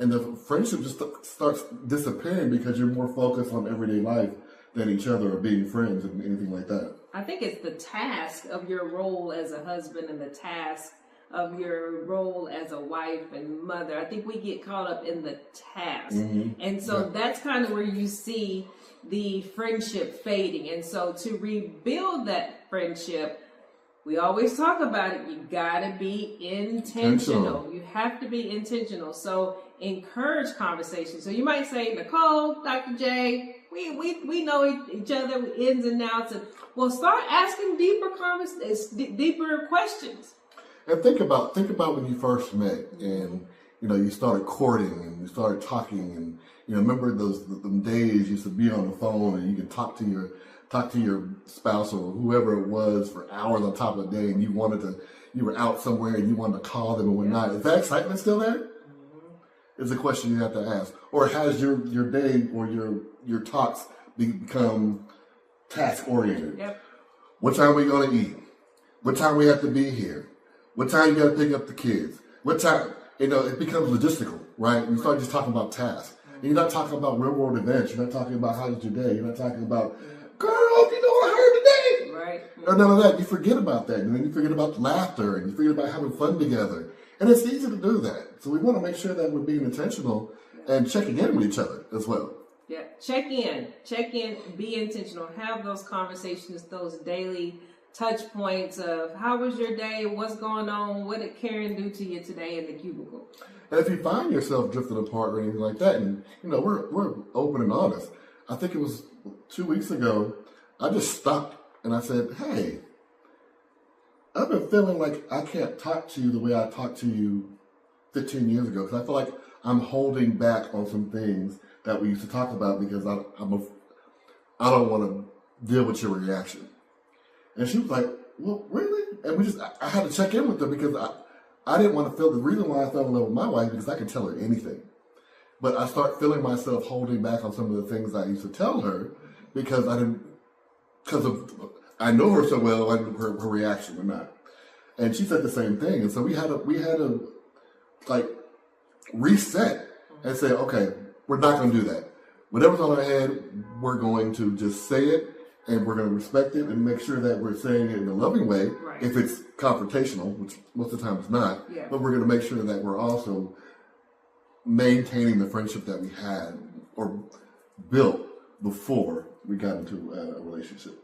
And the friendship just starts disappearing because you're more focused on everyday life than each other or being friends and anything like that. I think it's the task of your role as a husband and the task of your role as a wife and mother. I think we get caught up in the task. Mm-hmm. And so that's kind of where you see the friendship fading. And so to rebuild that friendship, we always talk about it. You gotta be intentional. You have to be intentional. So encourage conversation. So you might say, Nicole, Dr. J, we know each other ins and outs. And well, start asking deeper questions. And think about when you first met, and you started courting and you started talking, and remember them days you used to be on the phone and you could talk to your spouse or whoever it was for hours on top of the day, and you were out somewhere and you wanted to call them and whatnot. Is that excitement still there? Mm-hmm. Is a question you have to ask. Or has your day or your talks become task oriented? Yep. What time are we going to eat? What time we have to be here? What time you got to pick up the kids? What time? It becomes logistical, right? You start just talking about tasks. And you're not talking about real world events. You're not talking about how was your day. You're not talking about, girl, you know what I heard today? Right. Or none of that. You forget about that. And then you forget about laughter and you forget about having fun together. And it's easy to do that. So we want to make sure that we're being intentional and checking in with each other as well. Yeah. Check in, be intentional, have those conversations, those daily touch points of how was your day, what's going on, what did Karen do to you today in the cubicle. And if you find yourself drifting apart or anything like that, and we're open and honest. I think it was 2 weeks ago, I just stopped and I said, hey, I've been feeling like I can't talk to you the way I talked to you 15 years ago, because I feel like I'm holding back on some things that we used to talk about because I don't want to deal with your reaction. And she was like, well, really? And I had to check in with her because I didn't want to feel, the reason why I fell in love with my wife because I could tell her anything. But I start feeling myself holding back on some of the things I used to tell her because I know her so well, I knew her reaction or not. And she said the same thing. And so we had to like reset and say, okay, we're not going to do that. Whatever's on our head, we're going to just say it. And we're going to respect it and make sure that we're saying it in a loving way. Right. If it's confrontational, which most of the time it's not. Yeah. But we're going to make sure that we're also maintaining the friendship that we had or built before we got into a relationship.